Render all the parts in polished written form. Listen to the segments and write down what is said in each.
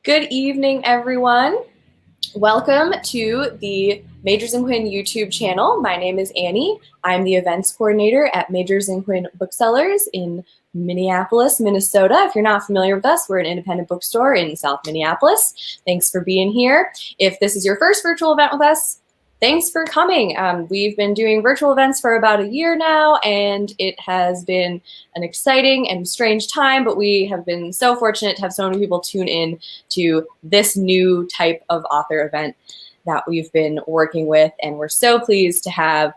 Good evening, everyone. Welcome to the Majors and Quinn YouTube channel. My name is Annie. I'm the events coordinator at Majors and Quinn Booksellers in Minneapolis, Minnesota. If you're not familiar with us, we're an independent bookstore in South Minneapolis. Thanks for being here. If this is your first virtual event with us, thanks for coming. We've been doing virtual events for about a year now, and it has been an exciting and strange time, but we have been so fortunate to have so many people tune in to this new type of author event that we've been working with, and we're so pleased to have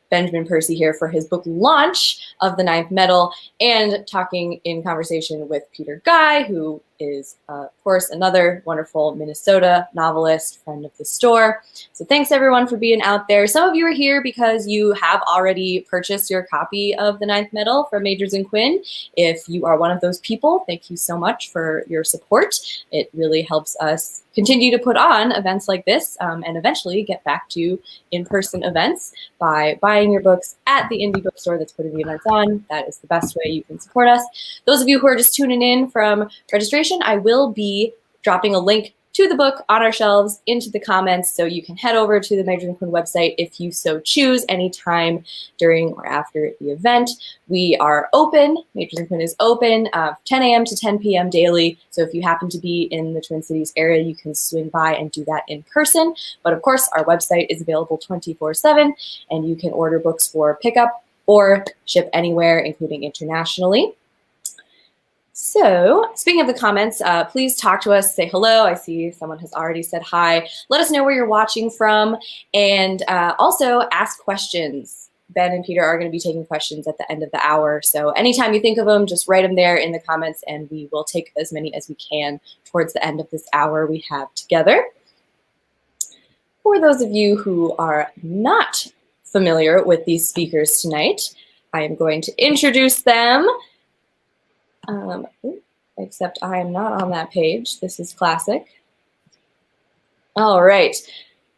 Benjamin Percy here for his book launch of The Ninth Metal, and talking in conversation with Peter Geye, who is, of course, another wonderful Minnesota novelist, friend of the store. So thanks, everyone, for being out there. Some of you are here because you have already purchased your copy of The Ninth Metal from Majors and Quinn. If you are one of those people, thank you so much for your support. It really helps us continue to put on events like this and eventually get back to in-person events by buying your books at the indie bookstore that's putting the events on. That is the best way you can support us. Those of you who are just tuning in from registration, I will be dropping a link to the book on our shelves into the comments, so you can head over to the Majors and Quinn website if you so choose anytime during or after the event. We are open. Majors and Quinn is open 10 a.m. to 10 p.m. daily. So if you happen to be in the Twin Cities area, you can swing by and do that in person. But of course, our website is available 24/7, and you can order books for pickup or ship anywhere, including internationally. So, speaking of the comments, please talk to us, say hello. I see someone has already said hi. Let us know where you're watching from, and also ask questions. Ben and Peter are going to be taking questions at the end of the hour, so anytime you think of them, just write them there in the comments, and we will take as many as we can towards the end of this hour we have together. For those of you who are not familiar with these speakers tonight, I am going to introduce them. Except I am not on that page. This is classic. All right.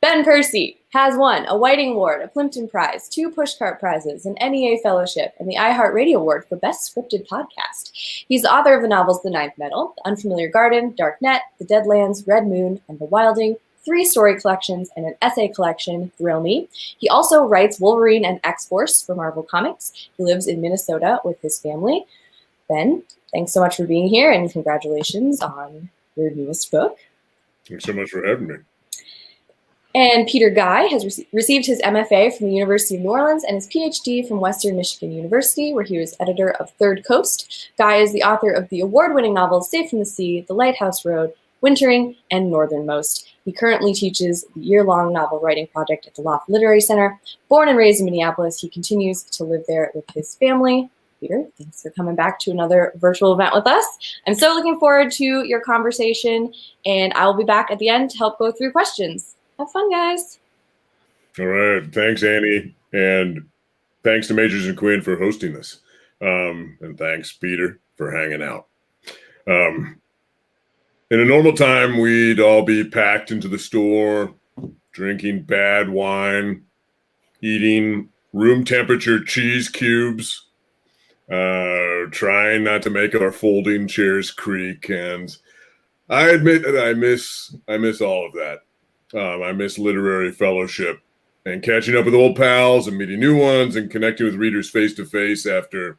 Ben Percy has won a Whiting Award, a Plimpton Prize, 2 Pushcart Prizes, an NEA Fellowship, and the iHeartRadio Award for Best Scripted Podcast. He's the author of the novels The Ninth Metal, The Unfamiliar Garden, Dark Net, The Deadlands, Red Moon, and The Wilding, 3 story collections, and an essay collection, Thrill Me. He also writes Wolverine and X-Force for Marvel Comics. He lives in Minnesota with his family. Ben, thanks so much for being here, and congratulations on your newest book. Thanks so much for having me. And Peter Geye has received his MFA from the University of New Orleans and his PhD from Western Michigan University, where he was editor of Third Coast. Geye is the author of the award-winning novels Safe from the Sea, The Lighthouse Road, Wintering, and Northernmost. He currently teaches the year-long novel writing project at the Loft Literary Center. Born and raised in Minneapolis, he continues to live there with his family. Peter, thanks for coming back to another virtual event with us. I'm so looking forward to your conversation, and I will be back at the end to help go through questions. Have fun, guys. All right. Thanks, Annie. And thanks to Majors and Quinn for hosting this. And thanks, Peter, for hanging out. In a normal time, we'd all be packed into the store, drinking bad wine, eating room temperature cheese cubes, trying not to make our folding chairs creak, and I admit that I miss all of that. I miss literary fellowship and catching up with old pals and meeting new ones and connecting with readers face to face after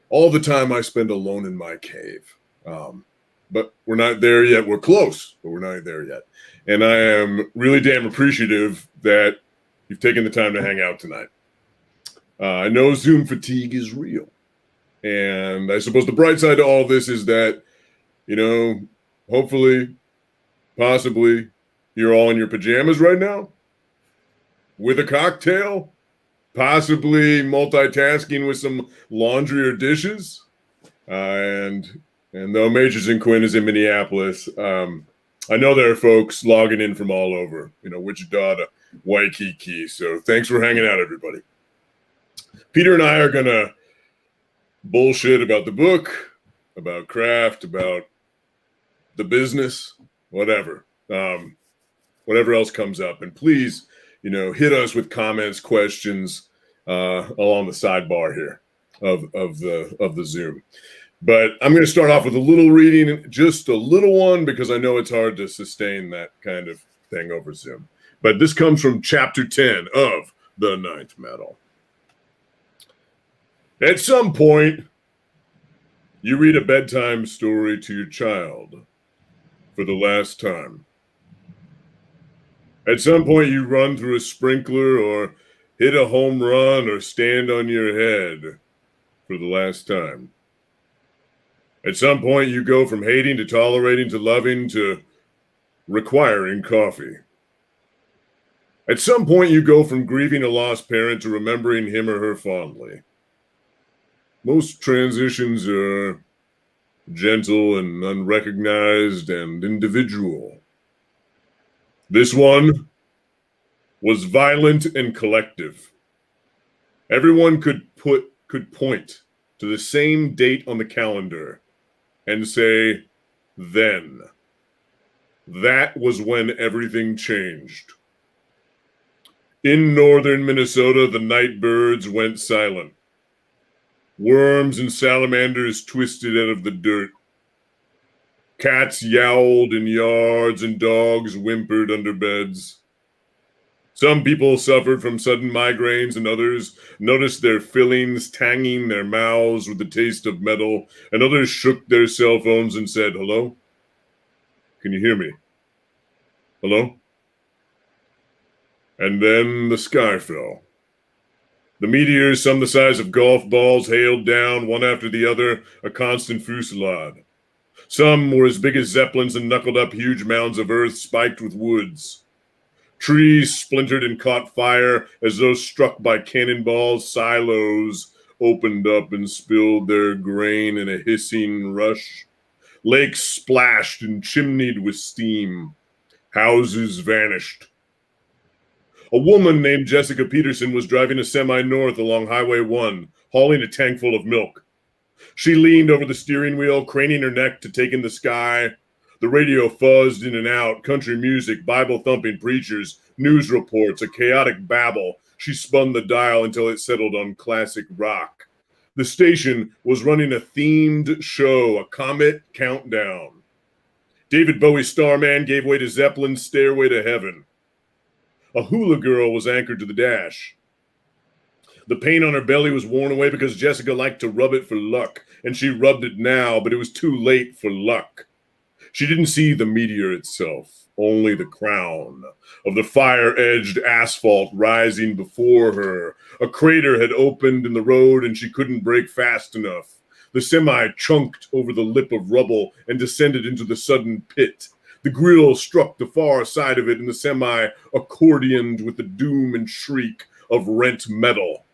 all the time I spend alone in my cave. But we're not there yet. We're close, but we're not there yet. And I am really damn appreciative that you've taken the time to hang out tonight. I know Zoom fatigue is real. And I suppose the bright side to all this is that, hopefully, possibly, you're all in your pajamas right now with a cocktail, possibly multitasking with some laundry or dishes. And though Majors and Quinn is in Minneapolis, I know there are folks logging in from all over, Wichita to Waikiki. So thanks for hanging out, everybody. Peter and I are going to bullshit about the book, about craft, about the business, whatever else comes up. And please, hit us with comments, questions along the sidebar here. of the Zoom. But I'm going to start off with a little reading, just a little one, because I know it's hard to sustain that kind of thing over Zoom. But this comes from chapter 10 of The Ninth Metal. At some point, you read a bedtime story to your child for the last time. At some point, you run through a sprinkler or hit a home run or stand on your head for the last time. At some point, you go from hating to tolerating to loving to requiring coffee. At some point, you go from grieving a lost parent to remembering him or her fondly. Most transitions are gentle and unrecognized and individual. This one was violent and collective. Everyone could point to the same date on the calendar and say, then. That was when everything changed. In northern Minnesota, the night birds went silent. Worms and salamanders twisted out of the dirt. Cats yowled in yards and dogs whimpered under beds. Some people suffered from sudden migraines and others noticed their fillings tanging their mouths with the taste of metal, and others shook their cell phones and said, hello? Can you hear me? Hello? And then the sky fell. The meteors, some the size of golf balls, hailed down, one after the other, a constant fusillade. Some were as big as zeppelins and knuckled up huge mounds of earth spiked with woods. Trees splintered and caught fire as though struck by cannonballs. Silos opened up and spilled their grain in a hissing rush. Lakes splashed and chimneyed with steam. Houses vanished. A woman named Jessica Peterson was driving a semi north along Highway 1, hauling a tank full of milk. She leaned over the steering wheel, craning her neck to take in the sky. The radio fuzzed in and out, country music, Bible-thumping preachers, news reports, a chaotic babble. She spun the dial until it settled on classic rock. The station was running a themed show, a comet countdown. David Bowie's Starman gave way to Zeppelin's Stairway to Heaven. A hula girl was anchored to the dash. The paint on her belly was worn away because Jessica liked to rub it for luck, and she rubbed it now, but it was too late for luck. She didn't see the meteor itself, only the crown of the fire-edged asphalt rising before her. A crater had opened in the road, and she couldn't brake fast enough. The semi chunked over the lip of rubble and descended into the sudden pit. The grill struck the far side of it, and the semi accordioned with the doom and shriek of rent metal.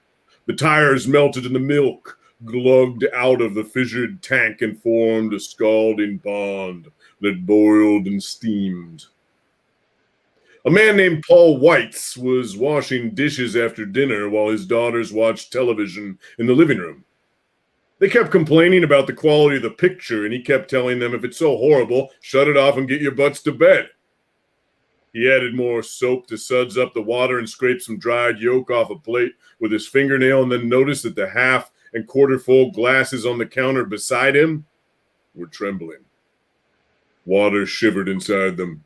The tires melted, and the milk glugged out of the fissured tank and formed a scalding pond that boiled and steamed. A man named Paul Weitz was washing dishes after dinner while his daughters watched television in the living room. They kept complaining about the quality of the picture, and he kept telling them, if it's so horrible, shut it off and get your butts to bed. He added more soap to suds up the water and scraped some dried yolk off a plate with his fingernail, and then noticed that the half and quarter full glasses on the counter beside him were trembling. Water shivered inside them.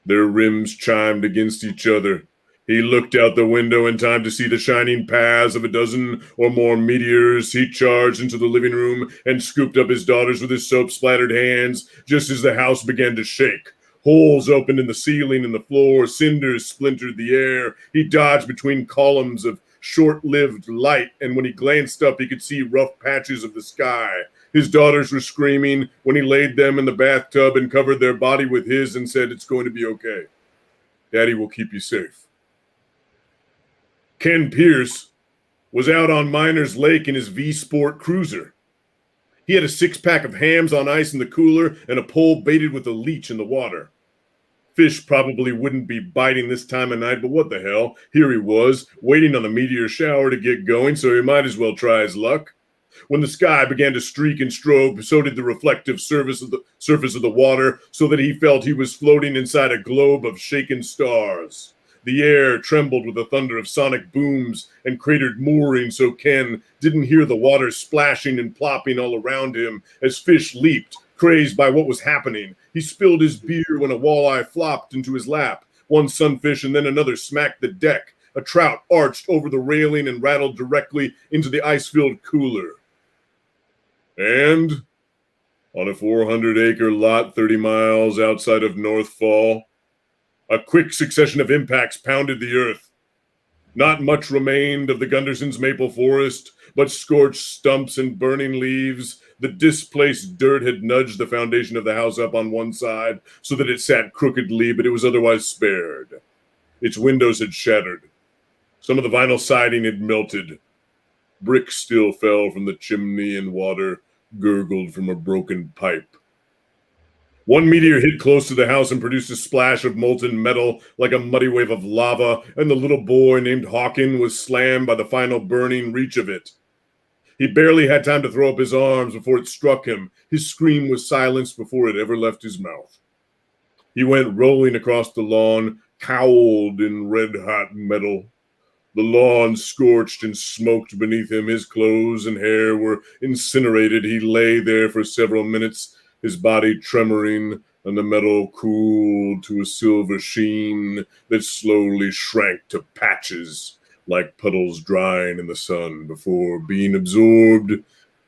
Their rims chimed against each other. He looked out the window in time to see the shining paths of a dozen or more meteors. He charged into the living room and scooped up his daughters with his soap-splattered hands just as the house began to shake. Holes opened in the ceiling and the floor. Cinders splintered the air. He dodged between columns of short-lived light, and when he glanced up, he could see rough patches of the sky. His daughters were screaming when he laid them in the bathtub and covered their body with his and said, "It's going to be okay. Daddy will keep you safe." Ken Pierce was out on Miners Lake in his V-Sport cruiser. He had a six-pack of hams on ice in the cooler and a pole baited with a leech in the water. Fish probably wouldn't be biting this time of night, but what the hell? Here he was, waiting on the meteor shower to get going, so he might as well try his luck. When the sky began to streak and strobe, so did the reflective surface of the water, so that he felt he was floating inside a globe of shaken stars. The air trembled with the thunder of sonic booms and cratered mooring, so Ken didn't hear the water splashing and plopping all around him as fish leaped, crazed by what was happening. He spilled his beer when a walleye flopped into his lap. One sunfish and then another smacked the deck. A trout arched over the railing and rattled directly into the ice-filled cooler. And on a 400-acre lot 30 miles outside of North Fall, a quick succession of impacts pounded the earth. Not much remained of the Gundersons' maple forest, but scorched stumps and burning leaves. The displaced dirt had nudged the foundation of the house up on one side so that it sat crookedly, but it was otherwise spared. Its windows had shattered. Some of the vinyl siding had melted. Bricks still fell from the chimney and water gurgled from a broken pipe. One meteor hit close to the house and produced a splash of molten metal like a muddy wave of lava, and the little boy named Hawken was slammed by the final burning reach of it. He barely had time to throw up his arms before it struck him. His scream was silenced before it ever left his mouth. He went rolling across the lawn, cowled in red-hot metal. The lawn scorched and smoked beneath him. His clothes and hair were incinerated. He lay there for several minutes, his body tremoring, and the metal cooled to a silver sheen that slowly shrank to patches like puddles drying in the sun before being absorbed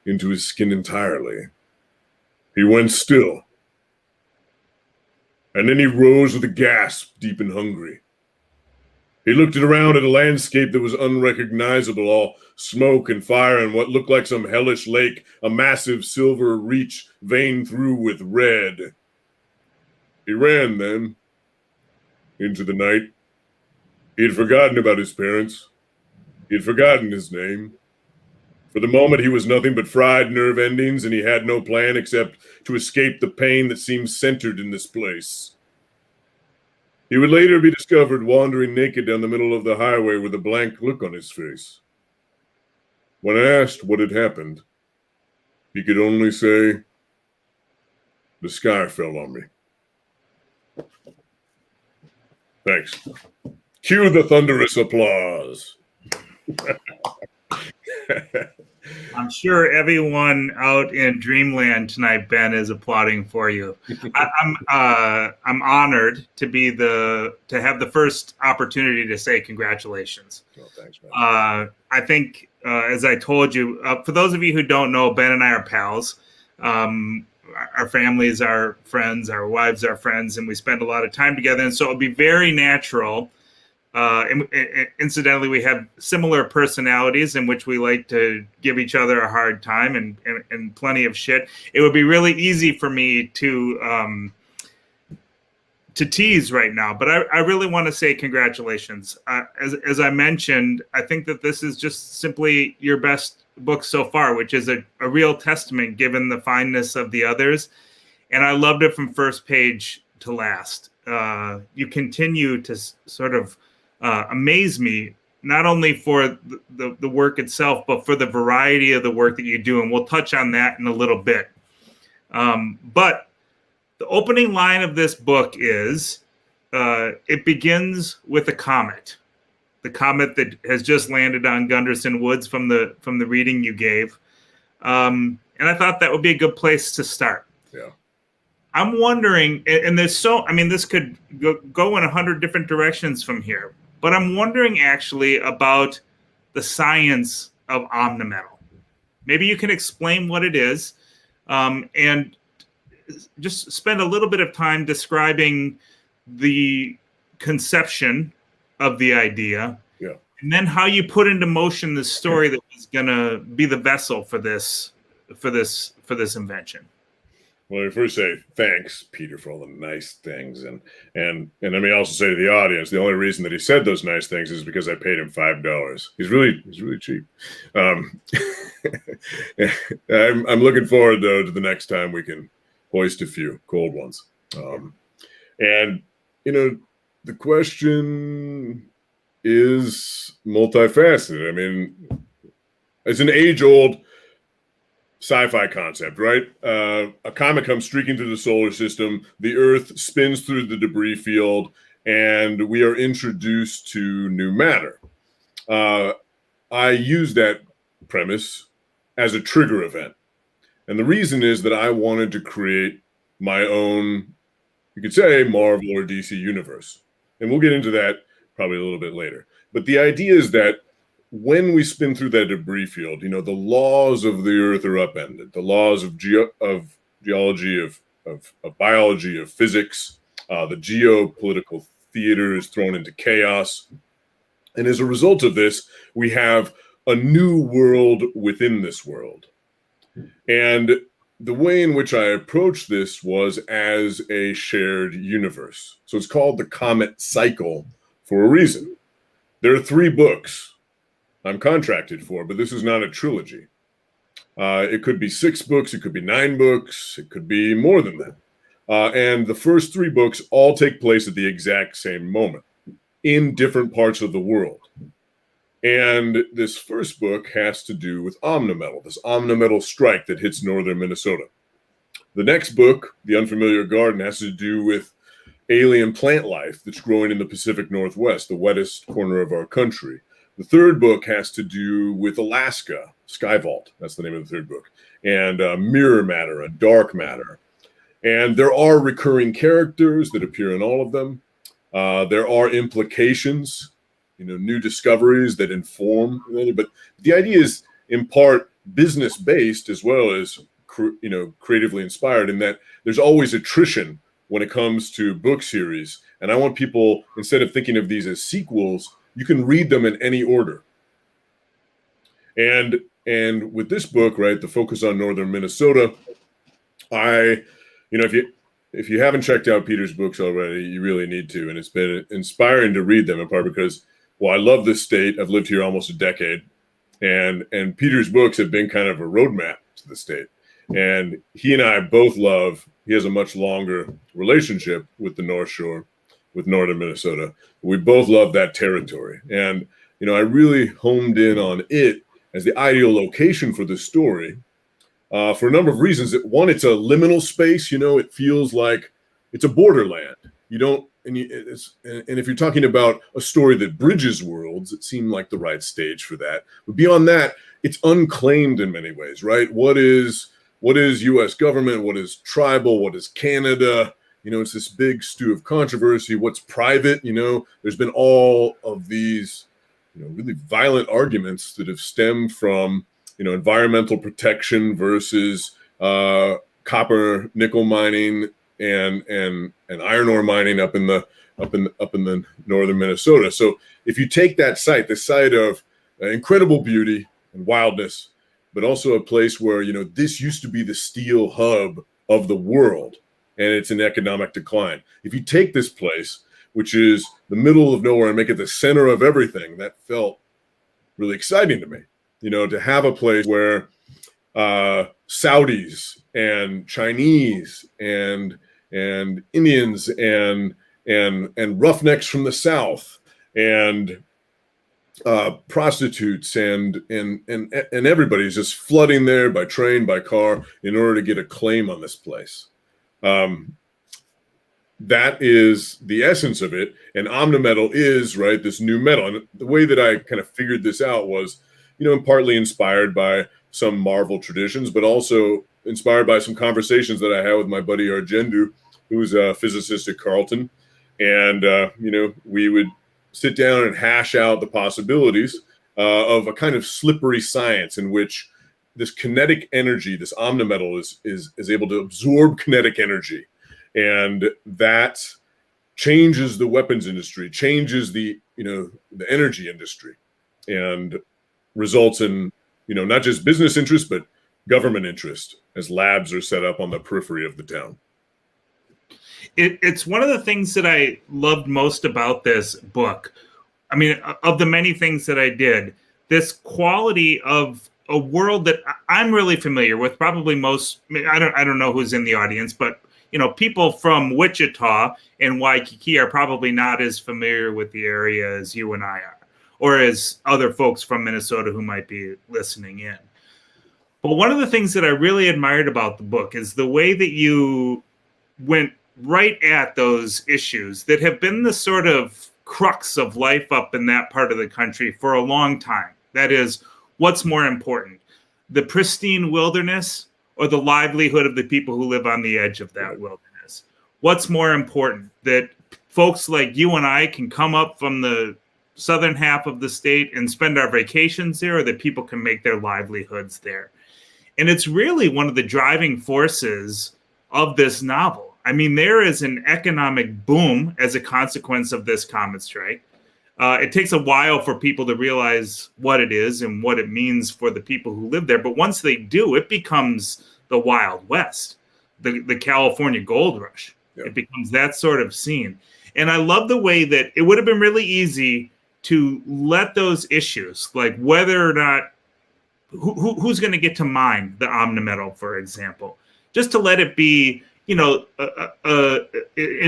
into his skin entirely. He went still, and then he rose with a gasp, deep and hungry. He looked around at a landscape that was unrecognizable, all smoke and fire and what looked like some hellish lake, a massive silver reach veined through with red. He ran then, into the night. He had forgotten about his parents. He had forgotten his name. For the moment, he was nothing but fried nerve endings, and he had no plan except to escape the pain that seemed centered in this place. He would later be discovered wandering naked down the middle of the highway with a blank look on his face. When asked what had happened, he could only say, "The sky fell on me." Thanks. Cue the thunderous applause. I'm sure everyone out in Dreamland tonight, Ben, is applauding for you. I'm honored to have the first opportunity to say congratulations. Oh, thanks, man. I think, as I told you, for those of you who don't know, Ben and I are pals. Our families are friends, our wives are friends, and we spend a lot of time together. And so it would be very natural. And incidentally, we have similar personalities in which we like to give each other a hard time and plenty of shit. It would be really easy for me to tease right now, but I really want to say congratulations. As I mentioned, I think that this is just simply your best book so far, which is a real testament given the fineness of the others. And I loved it from first page to last. You continue to sort of amaze me, not only for the work itself, but for the variety of the work that you do. And we'll touch on that in a little bit. But the opening line of this book is, it begins with a comet. The comet that has just landed on Gunderson Woods from the reading you gave. And I thought that would be a good place to start. Yeah. I'm wondering, and this could go in 100 different directions from here. But I'm wondering actually about the science of omnimetal. Maybe you can explain what it is, and just spend a little bit of time describing the conception of the idea, yeah, and then how you put into motion the story that was going to be the vessel for this invention. Well, let me first say thanks, Peter, for all the nice things, and let me also say to the audience, the only reason that he said those nice things is because I paid him $5. He's really cheap. I'm looking forward though to the next time we can hoist a few cold ones. And the question is multifaceted. I mean, it's an age-old sci-fi concept, right? A comet comes streaking through the solar system. The Earth spins through the debris field, and we are introduced to new matter. I use that premise as a trigger event. And the reason is that I wanted to create my own, you could say, Marvel or DC universe. And we'll get into that probably a little bit later. But the idea is that when we spin through that debris field, the laws of the Earth are upended. The laws of geology, of biology, of physics, the geopolitical theater is thrown into chaos. And as a result of this, we have a new world within this world. And the way in which I approached this was as a shared universe. So it's called the Comet Cycle for a reason. There are 3 books I'm contracted for, but this is not a trilogy. It could be 6 books, it could be 9 books, it could be more than that. And the first 3 books all take place at the exact same moment in different parts of the world. And this first book has to do with omnimetal, this omnimetal strike that hits northern Minnesota. The next book, The Unfamiliar Garden, has to do with alien plant life that's growing in the Pacific Northwest, the wettest corner of our country. The third book has to do with Alaska, Skyvault, that's the name of the third book, and mirror matter and dark matter. And there are recurring characters that appear in all of them. There are implications, new discoveries that inform. But the idea is, in part, business-based as well as creatively inspired, in that there's always attrition when it comes to book series. And I want people, instead of thinking of these as sequels, you can read them in any order. And with this book, right, the focus on northern Minnesota, if you haven't checked out Peter's books already, you really need to. And it's been inspiring to read them, in part because, well, I love this state. I've lived here almost a decade. And Peter's books have been kind of a roadmap to the state. And he and I both he has a much longer relationship with the North Shore, with northern Minnesota. We both love that territory. And, I really homed in on it as the ideal location for this story. For a number of reasons. One, it's a liminal space. It feels like it's a borderland. And if you're talking about a story that bridges worlds, it seemed like the right stage for that. But beyond that, it's unclaimed in many ways, right? What is U.S. government? What is tribal? What is Canada? It's this big stew of controversy. What's private? There's been all of these, really violent arguments that have stemmed from environmental protection versus copper, nickel mining, and iron ore mining up in the northern Minnesota. So if you take that site, the site of incredible beauty and wildness, but also a place where this used to be the steel hub of the world, and it's in economic decline. If you take this place, which is the middle of nowhere, and make it the center of everything, that felt really exciting to me. To have a place where Saudis and Chinese and Indians and roughnecks from the South and prostitutes and everybody's just flooding there by train, by car, in order to get a claim on this place. That is the essence of it. And omnimetal is, right, this new metal. And the way that I kind of figured this out was, partly inspired by some Marvel traditions, but also inspired by some conversations that I had with my buddy Argendu, who's a physicist at Carleton. And, we would sit down and hash out the possibilities of a kind of slippery science in which this kinetic energy, this omnimetal is able to absorb kinetic energy. And that changes the weapons industry, changes the energy industry, and results in, not just business interest, but government interest as labs are set up on the periphery of the town. It's one of the things that I loved most about this book. I mean, of the many things that I did, this quality of a world that I'm really familiar with, probably most, I don't know who's in the audience, but people from Wichita and Waikiki are probably not as familiar with the area as you and I are, or as other folks from Minnesota who might be listening in. But one of the things that I really admired about the book is the way that you went right at those issues that have been the sort of crux of life up in that part of the country for a long time. That is, what's more important, the pristine wilderness or the livelihood of the people who live on the edge of that wilderness? What's more important, that folks like you and I can come up from the southern half of the state and spend our vacations there, or that people can make their livelihoods there? And it's really one of the driving forces of this novel. I mean, there is an economic boom as a consequence of this comet strike. It takes a while for people to realize what it is and what it means for the people who live there. But once they do, it becomes the Wild West, the California gold rush. Yep. It becomes that sort of scene. And I love the way that it would have been really easy to let those issues, like whether or not, who's going to get to mine the Omnimetal, for example, just to let it be, an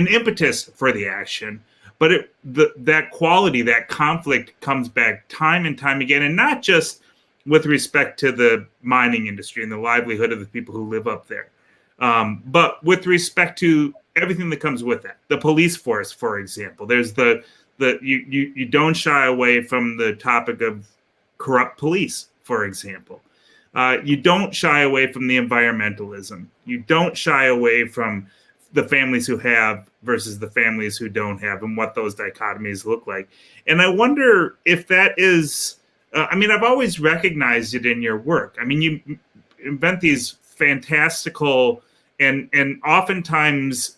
impetus for the action. But that quality, that conflict comes back time and time again, and not just with respect to the mining industry and the livelihood of the people who live up there, but with respect to everything that comes with it. The police force, for example, there's you don't shy away from the topic of corrupt police, for example. You don't shy away from the environmentalism. You don't shy away from the families who have versus the families who don't have, and what those dichotomies look like. And I wonder if that is, I've always recognized it in your work. I mean, you invent these fantastical and oftentimes,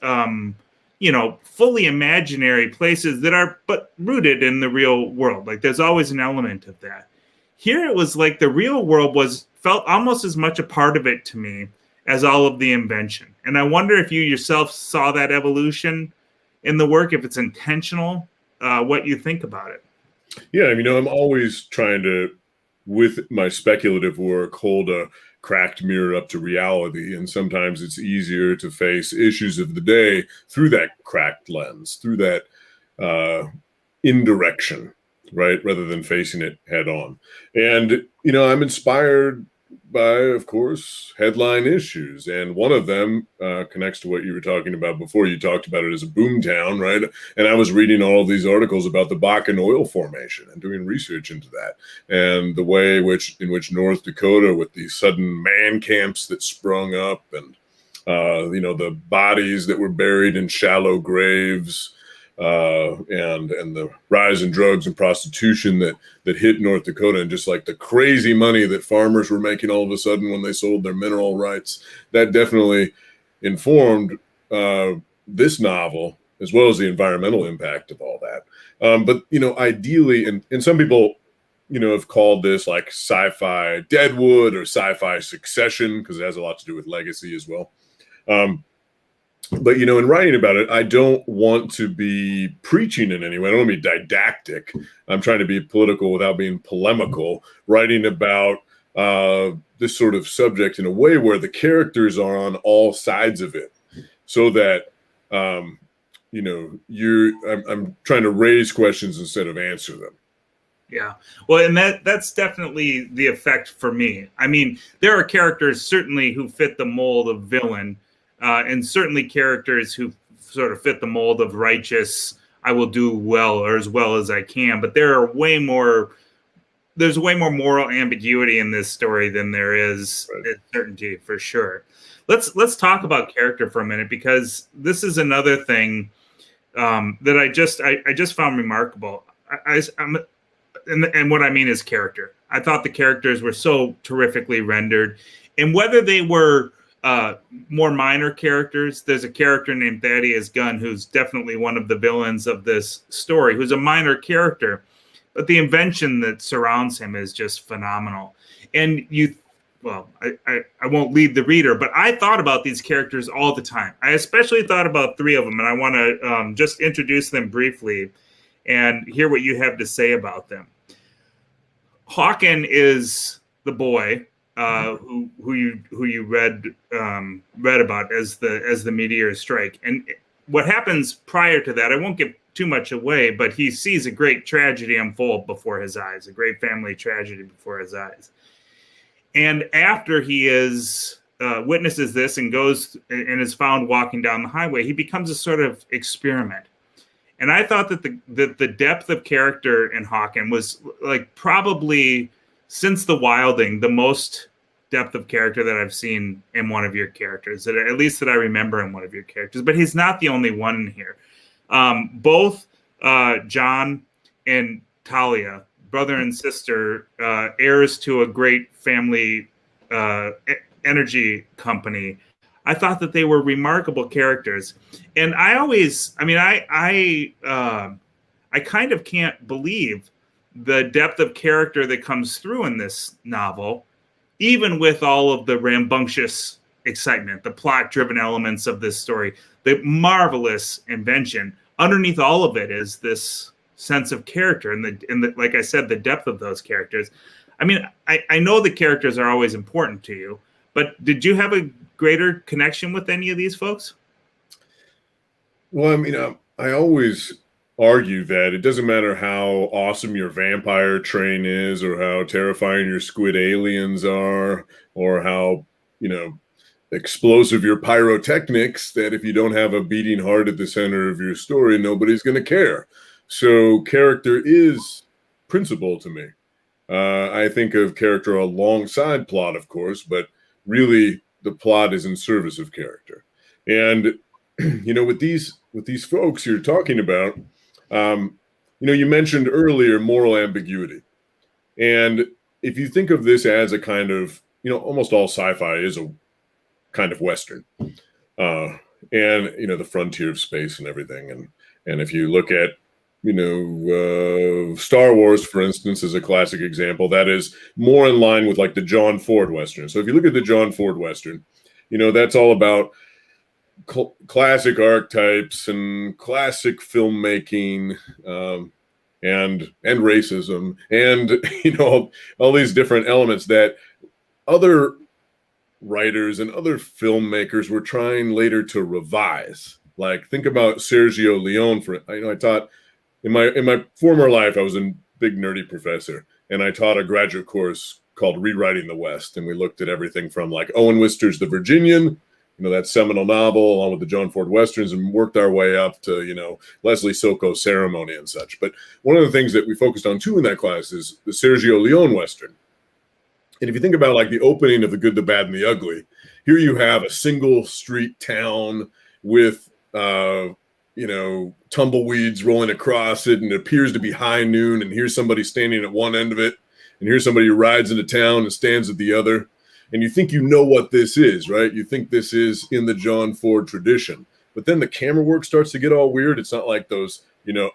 fully imaginary places that are but rooted in the real world. Like there's always an element of that. Here it was like the real world felt almost as much a part of it to me as all of the invention. And I wonder if you yourself saw that evolution in the work, if it's intentional, what you think about it. Yeah, I'm always trying to, with my speculative work, hold a cracked mirror up to reality. And sometimes it's easier to face issues of the day through that cracked lens, through that indirection, right? Rather than facing it head on. And, I'm inspired by, of course, headline issues. And one of them connects to what you were talking about before. You talked about it as a boomtown, right? And I was reading all of these articles about the Bakken oil formation and doing research into that, and the way in which North Dakota, with these sudden man camps that sprung up, and the bodies that were buried in shallow graves, and the rise in drugs and prostitution that hit North Dakota, and just like the crazy money that farmers were making all of a sudden when they sold their mineral rights, that definitely informed this novel, as well as the environmental impact of all that. But ideally, and some people have called this like sci-fi Deadwood or sci-fi Succession, because it has a lot to do with legacy as well. But, in writing about it, I don't want to be preaching in any way. I don't want to be didactic. I'm trying to be political without being polemical, writing about this sort of subject in a way where the characters are on all sides of it, so that, I'm trying to raise questions instead of answer them. Yeah. Well, and that's definitely the effect for me. I mean, there are characters certainly who fit the mold of villain, and certainly characters who sort of fit the mold of righteous, I will do well, or as well as I can. But there's way more moral ambiguity in this story than there is certainty, for sure. Let's talk about character for a minute, because this is another thing that I just found remarkable. And what I mean is character. I thought the characters were so terrifically rendered, and whether they were more minor characters. There's a character named Thaddeus Gunn, who's definitely one of the villains of this story, who's a minor character, but the invention that surrounds him is just phenomenal. And I won't lead the reader, but I thought about these characters all the time. I especially thought about three of them, and I want to just introduce them briefly and hear what you have to say about them. Hawken is the boy who you read about as the Meteors strike, and what happens prior to that, I won't give too much away, but he sees a great tragedy unfold before his eyes, a great family tragedy before his eyes. And after he is witnesses this and goes and is found walking down the highway, he becomes a sort of experiment. And I thought that the depth of character in Hawken was like probably since the Wilding the most depth of character that I've seen in one of your characters, that at least that I remember in one of your characters. But he's not the only one in here. Both John and Talia, brother and sister, heirs to a great family energy company. I thought that they were remarkable characters, and I kind of can't believe the depth of character that comes through in this novel, even with all of the rambunctious excitement, the plot-driven elements of this story, the marvelous invention. Underneath all of it is this sense of character, and the like I said, the depth of those characters. I mean, I know the characters are always important to you, but did you have a greater connection with any of these folks? Well, I mean, I always argue that it doesn't matter how awesome your vampire train is, or how terrifying your squid aliens are, or how, explosive your pyrotechnics, that if you don't have a beating heart at the center of your story, nobody's going to care. So character is principle to me. I think of character alongside plot, of course, but really the plot is in service of character. And with these folks you're talking about, you mentioned earlier moral ambiguity, and if you think of this as a kind of, almost all sci-fi is a kind of Western, and the frontier of space and everything, and if you look at Star Wars, for instance, is a classic example that is more in line with like the John Ford Western. So if you look at the John Ford Western, that's all about classic archetypes and classic filmmaking, and racism, and all these different elements that other writers and other filmmakers were trying later to revise. Like, think about Sergio Leone. I taught in my former life, I was a big nerdy professor, and I taught a graduate course called Rewriting the West, and we looked at everything from like Owen Wister's The Virginian, that seminal novel, along with the John Ford Westerns, and worked our way up to, Leslie Soko's Ceremony and such. But one of the things that we focused on too in that class is the Sergio Leone Western. And if you think about like the opening of The Good, the Bad, and the Ugly, here you have a single street town with, tumbleweeds rolling across it, and it appears to be high noon, and here's somebody standing at one end of it, and here's somebody who rides into town and stands at the other. And you think what this is, right? You think this is in the John Ford tradition. But then the camera work starts to get all weird. It's not like those,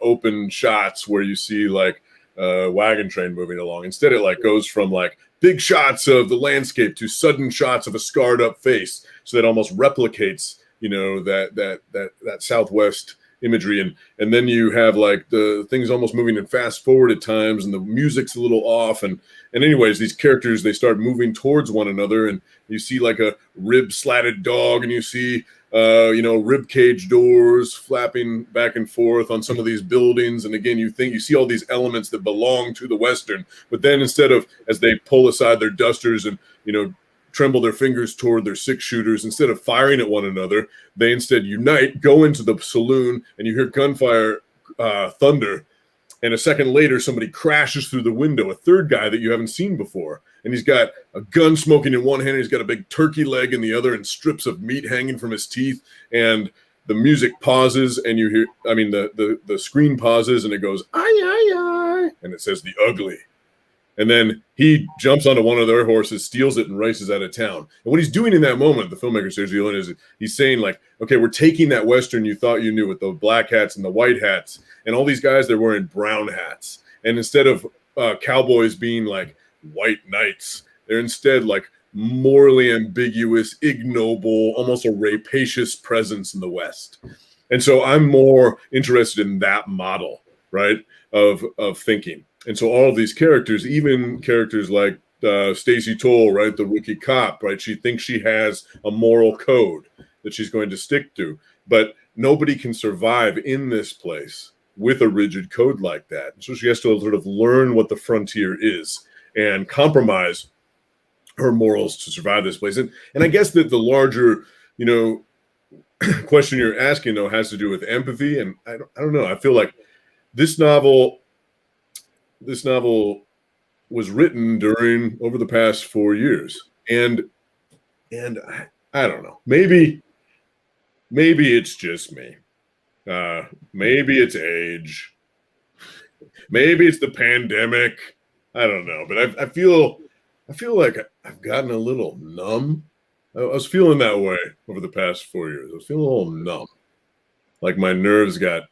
open shots where you see like a wagon train moving along. Instead, it like goes from like big shots of the landscape to sudden shots of a scarred up face. So that almost replicates, that Southwest imagery. And then you have like the things almost moving in fast forward at times, and the music's a little off. And anyways, these characters, they start moving towards one another, and you see like a rib slatted dog, and you see, rib cage doors flapping back and forth on some of these buildings. And again, you see all these elements that belong to the Western, but then instead of, as they pull aside their dusters and, tremble their fingers toward their 6-shooters, instead of firing at one another, they instead unite, go into the saloon, and you hear gunfire, thunder. And a second later, somebody crashes through the window, a third guy that you haven't seen before. And he's got a gun smoking in one hand, and he's got a big turkey leg in the other, and strips of meat hanging from his teeth. And the music pauses, and you hear, the screen pauses, and it goes, "Ay, ay, ay," and it says The Ugly. And then he jumps onto one of their horses, steals it, and races out of town. And what he's doing in that moment, the filmmaker Sergio Leone, is he's saying like, okay, we're taking that Western you thought you knew with the black hats and the white hats, and all these guys, they're wearing brown hats. And instead of cowboys being like white knights, they're instead like morally ambiguous, ignoble, almost a rapacious presence in the West. And so I'm more interested in that model, right, of thinking. And so all of these characters, even characters like Stacey Toll, right, the rookie cop, right, she thinks she has a moral code that she's going to stick to. But nobody can survive in this place with a rigid code like that. So she has to sort of learn what the frontier is and compromise her morals to survive this place. And I guess that the larger, you know, question you're asking though has to do with empathy. And I don't know. I feel like this novel was written over the past 4 years, and I don't know. Maybe it's just me. Maybe it's age. Maybe it's the pandemic. I don't know, but I feel like I've gotten a little numb. I was feeling that way over the past 4 years. I was feeling a little numb, like my nerves got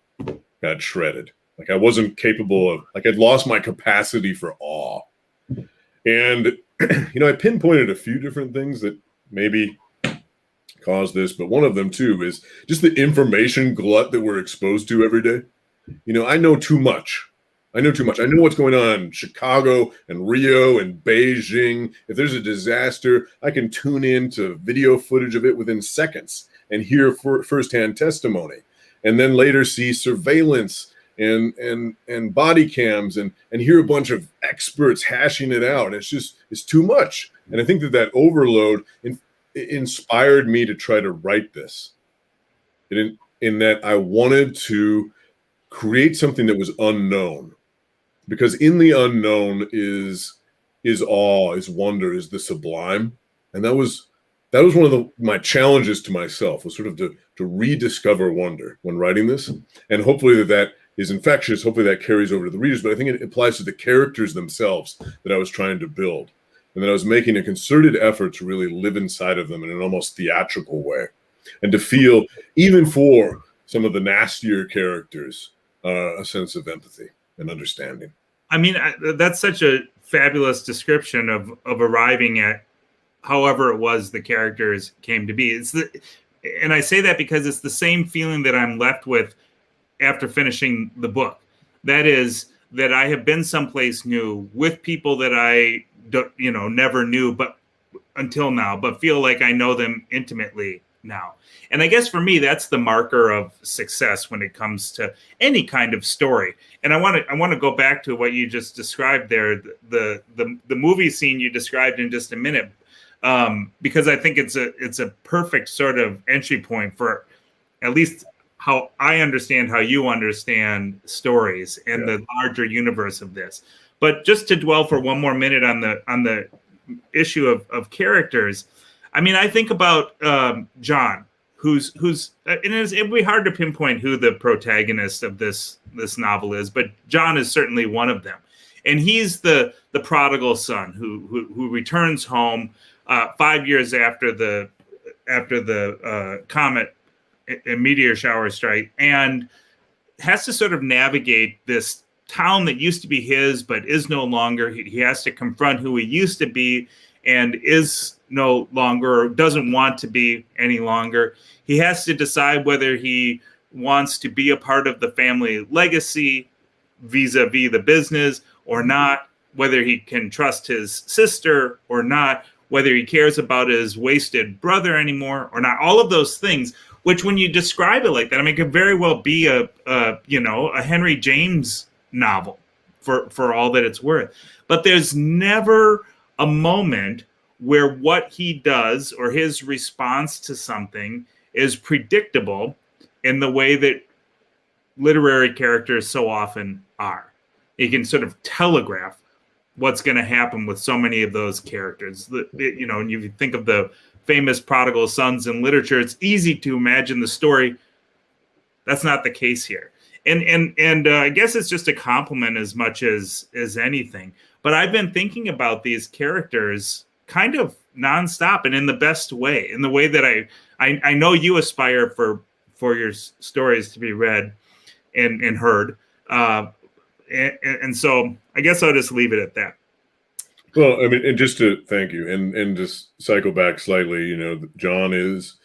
shredded. Like I wasn't capable of, like I'd lost my capacity for awe. And, you know, I pinpointed a few different things that maybe caused this, but one of them too is just the information glut that we're exposed to every day. You know, I know too much. I know what's going on in Chicago and Rio and Beijing. If there's a disaster, I can tune in to video footage of it within seconds and hear firsthand testimony, and then later see surveillance and body cams and hear a bunch of experts hashing it out. It's too much. And I think that overload inspired me to try to write this in that I wanted to create something that was unknown, because in the unknown is awe, is wonder, is the sublime. And that was one of my challenges to myself, was sort of to rediscover wonder when writing this. And hopefully that is infectious. Hopefully that carries over to the readers, but I think it applies to the characters themselves that I was trying to build. And that I was making a concerted effort to really live inside of them in an almost theatrical way, and to feel, even for some of the nastier characters, a sense of empathy and understanding. I mean, that's such a fabulous description of arriving at however it was the characters came to be. And I say that because it's the same feeling that I'm left with after finishing the book. That is, that I have been someplace new with people that I never knew, but until now, but feel like I know them intimately now. And I guess for me, that's the marker of success when it comes to any kind of story. And I want to go back to what you just described there, the movie scene you described in just a minute, because I think it's a perfect sort of entry point for at least how I understand how you understand stories and the larger universe of this. But just to dwell for one more minute on the issue of characters, I mean, I think about John, who's and it'd be hard to pinpoint who the protagonist of this novel is, but John is certainly one of them, and he's the prodigal son who returns home 5 years after the comet and meteor shower strike, and has to sort of navigate this town that used to be his but is no longer. He has to confront who he used to be and is no longer, doesn't want to be any longer. He has to decide whether he wants to be a part of the family legacy vis-a-vis the business or not, whether he can trust his sister or not, whether he cares about his wasted brother anymore or not. All of those things, which when you describe it like that, I mean, it could very well be a Henry James novel for all that it's worth. But there's never a moment where what he does or his response to something is predictable in the way that literary characters so often are. He can sort of telegraph what's going to happen with so many of those characters. And you think of the famous prodigal sons in literature, it's easy to imagine the story. That's not the case here. And I guess it's just a compliment as much as anything. But I've been thinking about these characters kind of nonstop and in the best way, in the way that I know you aspire for your stories to be read and heard. And so I guess I'll just leave it at that. Well, I mean, and just to thank you and just cycle back slightly, John is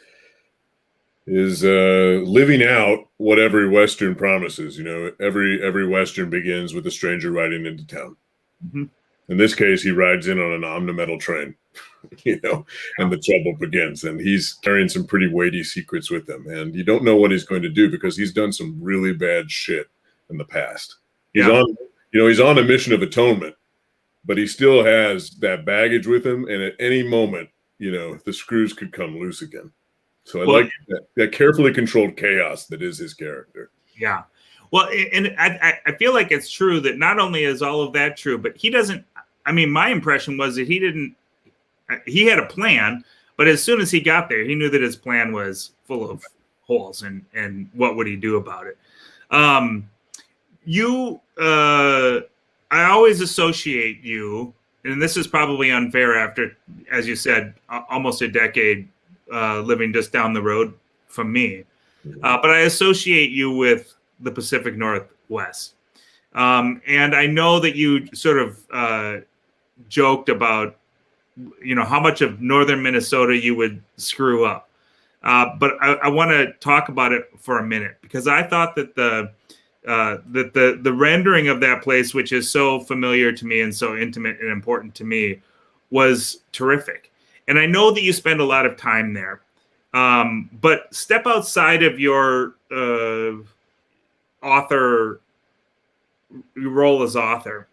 living out what every Western promises. Every Western begins with a stranger riding into town. Mm-hmm. In this case, he rides in on an omnimetal train, and the trouble begins. And he's carrying some pretty weighty secrets with him. And you don't know what he's going to do because he's done some really bad shit in the past. He's on a mission of atonement, but he still has that baggage with him, and at any moment, the screws could come loose again. So I like that carefully controlled chaos that is his character. Yeah. Well, and I feel like it's true that not only is all of that true, but he doesn't. I mean, my impression was that he had a plan, but as soon as he got there, he knew that his plan was full of holes, and what would he do about it? I always associate you, and this is probably unfair after, as you said, almost a decade living just down the road from me. But I associate you with the Pacific Northwest. And I know that you sort of joked about, how much of northern Minnesota you would screw up. But I want to talk about it for a minute, because I thought that the rendering of that place, which is so familiar to me and so intimate and important to me, was terrific. And I know that you spend a lot of time there. But step outside of your author role as author,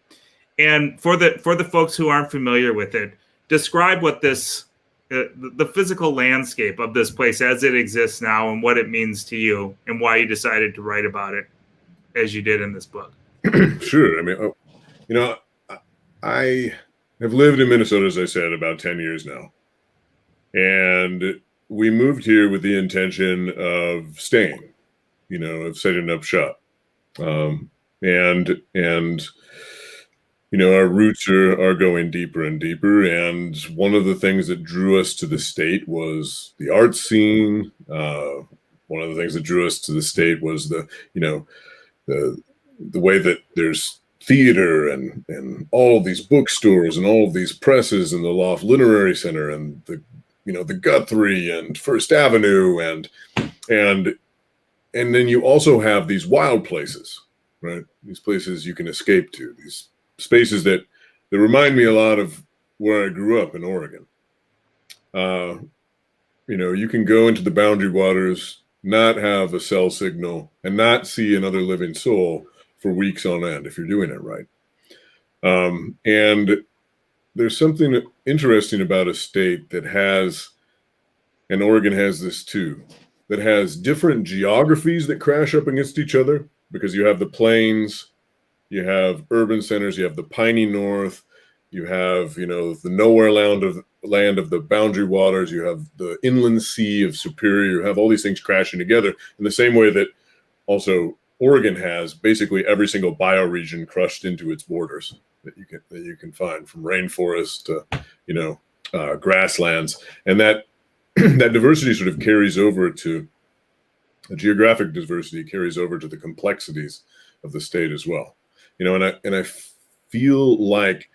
and for the folks who aren't familiar with it, describe what this the physical landscape of this place as it exists now, and what it means to you, and why you decided to write about it as you did in this book. Sure. I mean, I have lived in Minnesota, as I said, about 10 years now, and we moved here with the intention of staying, of setting up shop. Our roots are going deeper and deeper. And one of the things that drew us to the state was the art scene. One of the things that drew us to the state was the way that there's theater and all of these bookstores and all of these presses and the Loft Literary Center and the Guthrie and First Avenue and then you also have these wild places, right? These places you can escape to, these spaces that remind me a lot of where I grew up in Oregon. You can go into the Boundary Waters, not have a cell signal, and not see another living soul for weeks on end if you're doing it right. And there's something interesting about a state that has, and Oregon has this too, that has different geographies that crash up against each other, because you have the plains, you have urban centers, you have the piney north, you have, the nowhere land of the Boundary Waters, you have the inland sea of Superior, you have all these things crashing together in the same way that also Oregon has basically every single bioregion crushed into its borders that you can find, from rainforest to grasslands, and that that diversity sort of carries over to the geographic diversity, carries over to the complexities of the state as well. And I feel like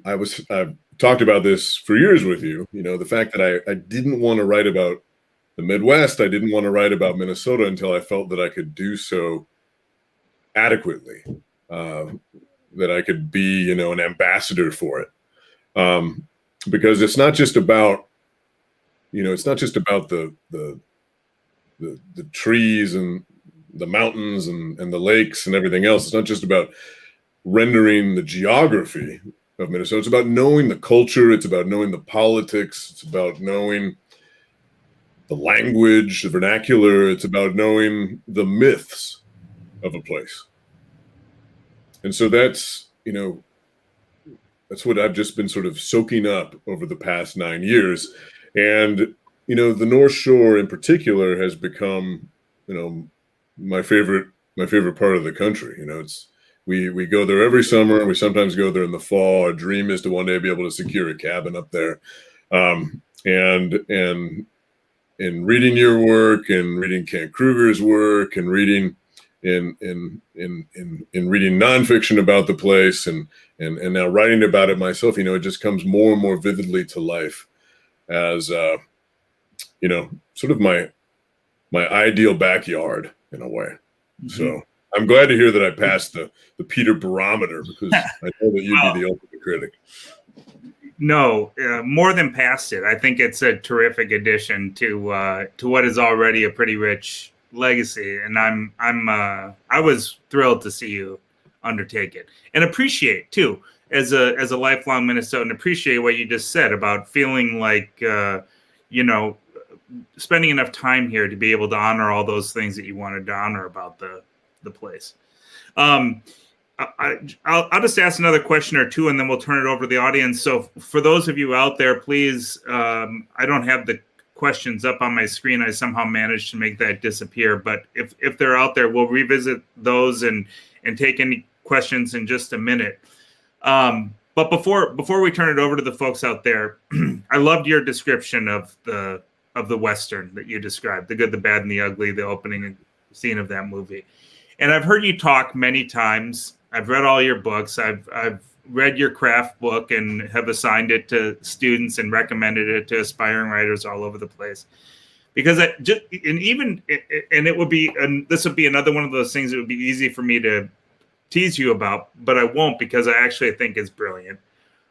I've talked about this for years with you. The fact that I didn't want to write about the Midwest, I didn't want to write about Minnesota until I felt that I could do so adequately. That I could be, an ambassador for it, because it's not just about, the trees and the mountains and the lakes and everything else. It's not just about rendering the geography of Minnesota. It's about knowing the culture. It's about knowing the politics. It's about knowing the language, the vernacular. It's about knowing the myths of a place. And so that's what I've just been sort of soaking up over the past 9 years. And, the North Shore in particular has become, my favorite part of the country. We go there every summer. We sometimes go there in the fall. Our dream is to one day be able to secure a cabin up there. And in reading your work and reading Kent Kruger's work and reading in reading nonfiction about the place and now writing about it myself, it just comes more and more vividly to life as sort of my ideal backyard in a way. Mm-hmm. So I'm glad to hear that I passed the Peter barometer, because I know that you'd be the ultimate critic. No, more than past it. I think it's a terrific addition to what is already a pretty rich legacy, and I was thrilled to see you undertake it, and appreciate too as a lifelong Minnesotan, appreciate what you just said about feeling like, spending enough time here to be able to honor all those things that you wanted to honor about the place. I'll just ask another question or two, and then we'll turn it over to the audience. So for those of you out there, please, I don't have the questions up on my screen. I somehow managed to make that disappear. But if they're out there, we'll revisit those and take any questions in just a minute. But before we turn it over to the folks out there, I loved your description of the Western that you described, The Good, the Bad, and the Ugly, the opening scene of that movie. And I've heard you talk many times. I've read all your books. I've read your craft book and have assigned it to students and recommended it to aspiring writers all over the place. Because this would be another one of those things that would be easy for me to tease you about, but I won't, because I actually think it's brilliant,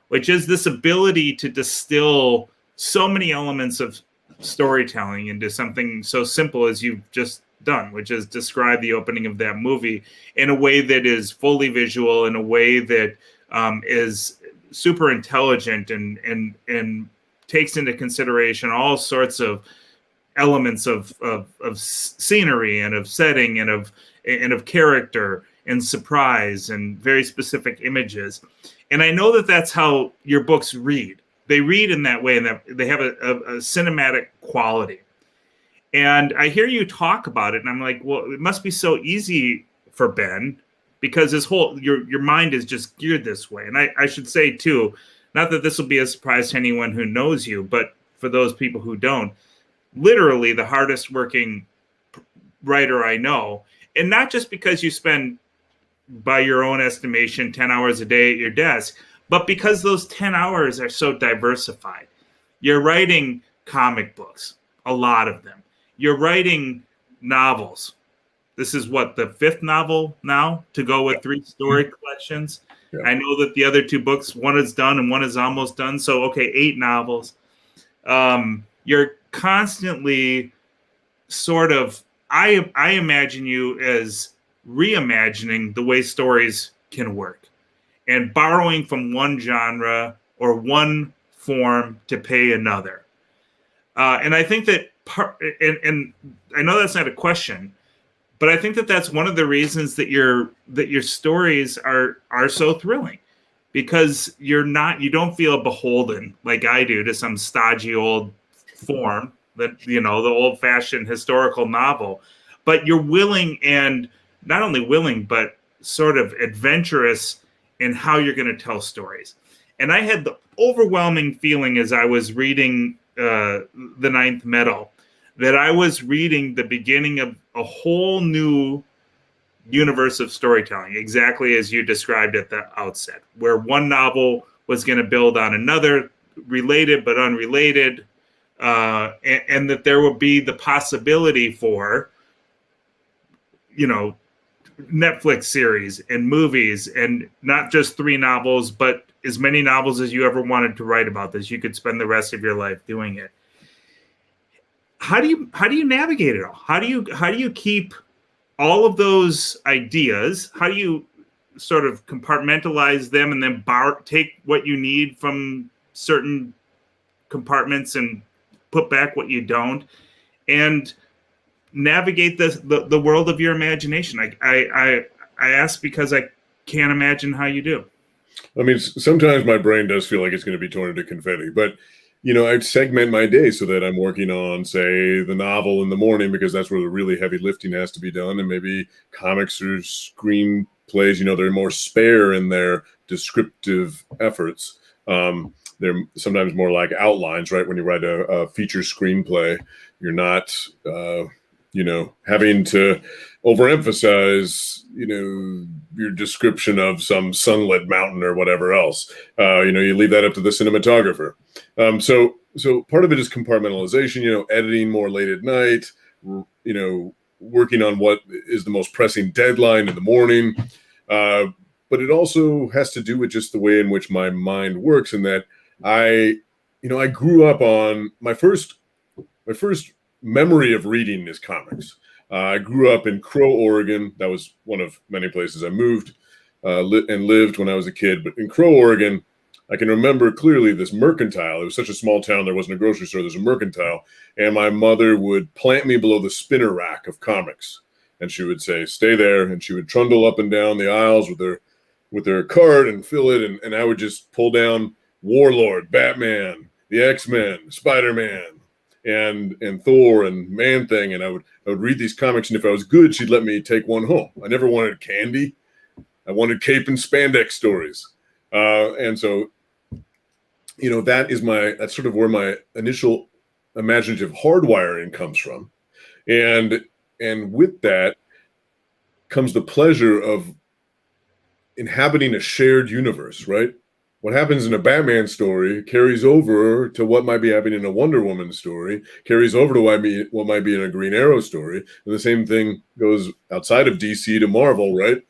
which is this ability to distill so many elements of storytelling into something so simple as you've just done, which is describe the opening of that movie in a way that is fully visual, in a way that is super intelligent and takes into consideration all sorts of elements of scenery and of setting and of character and surprise and very specific images. And I know that that's how your books read. They read in that way, and that they have a cinematic quality. And I hear you talk about it, and I'm like, well, it must be so easy for Ben, because your mind is just geared this way. And I should say too, not that this will be a surprise to anyone who knows you, but for those people who don't, literally the hardest working writer I know. And not just because you spend, by your own estimation, 10 hours a day at your desk, but because those 10 hours are so diversified. You're writing comic books, a lot of them. You're writing novels. This is what, the 5th novel now to go with 3 story collections. Yeah. I know that the other 2 books, one is done and one is almost done. So, okay, 8 novels. You're constantly sort of, I imagine you as reimagining the way stories can work and borrowing from one genre or one form to pay another. And I think that and I know that's not a question, but I think that that's one of the reasons that your stories are so thrilling, because you don't feel beholden like I do to some stodgy old form, that, the old fashioned historical novel, but you're willing, and not only willing, but sort of adventurous in how you're going to tell stories. And I had the overwhelming feeling as I was reading The Ninth Metal that I was reading the beginning of a whole new universe of storytelling, exactly as you described at the outset, where one novel was going to build on another, related but unrelated, and that there would be the possibility for, Netflix series and movies, and not just 3 novels, but as many novels as you ever wanted to write about this. You could spend the rest of your life doing it. How do you navigate it all? How do you keep all of those ideas? How do you sort of compartmentalize them and then take what you need from certain compartments and put back what you don't, and navigate the world of your imagination? I ask because I can't imagine how you do. I mean, sometimes my brain does feel like it's going to be torn into confetti, but I'd segment my day so that I'm working on, say, the novel in the morning, because that's where the really heavy lifting has to be done, and maybe comics or screenplays, they're more spare in their descriptive efforts. They're sometimes more like outlines, right? When you write a feature screenplay, you're not having to overemphasize, your description of some sunlit mountain or whatever else. You leave that up to the cinematographer. So part of it is compartmentalization, editing more late at night, working on what is the most pressing deadline in the morning. But it also has to do with just the way in which my mind works, and that I grew up on my first memory of reading is comics. I grew up in Crow, Oregon. That was one of many places I moved. and lived when I was a kid. But in Crow, Oregon, I can remember clearly this mercantile. It was such a small town, there wasn't a grocery store, there's a mercantile. And my mother would plant me below the spinner rack of comics. And she would say, stay there. And she would trundle up and down the aisles with her cart and fill it. And I would just pull down Warlord, Batman, the X-Men, Spider-Man, and Thor and Man-Thing. And I would read these comics. And if I was good, she'd let me take one home. I never wanted candy. I wanted cape and spandex stories. And so, that's sort of where my initial imaginative hardwiring comes from. And with that comes the pleasure of inhabiting a shared universe, right? What happens in a Batman story carries over to what might be happening in a Wonder Woman story, carries over to what might be in a Green Arrow story. And the same thing goes outside of DC to Marvel, right?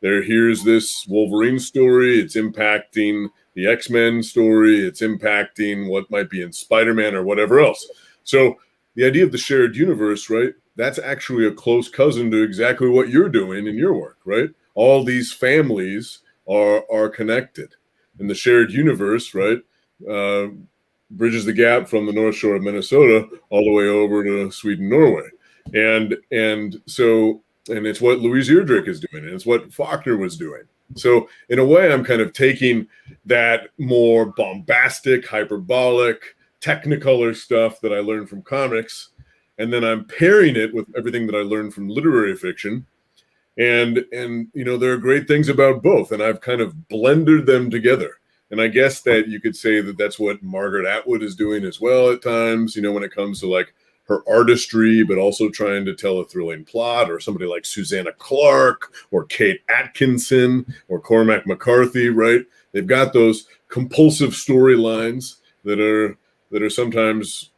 Here's this Wolverine story. It's impacting the X-Men story. It's impacting what might be in Spider-Man or whatever else. So the idea of the shared universe, right? That's actually a close cousin to exactly what you're doing in your work, right? All these families are connected. And the shared universe, right, bridges the gap from the North Shore of Minnesota all the way over to Sweden, Norway. And it's what Louise Erdrich is doing, and it's what Faulkner was doing. So in a way, I'm kind of taking that more bombastic, hyperbolic, technicolor stuff that I learned from comics, and then I'm pairing it with everything that I learned from literary fiction. And there are great things about both, and I've kind of blended them together. And I guess that you could say that that's what Margaret Atwood is doing as well at times, when it comes to like her artistry, but also trying to tell a thrilling plot, or somebody like Susanna Clarke or Kate Atkinson or Cormac McCarthy, right? They've got those compulsive storylines that are sometimes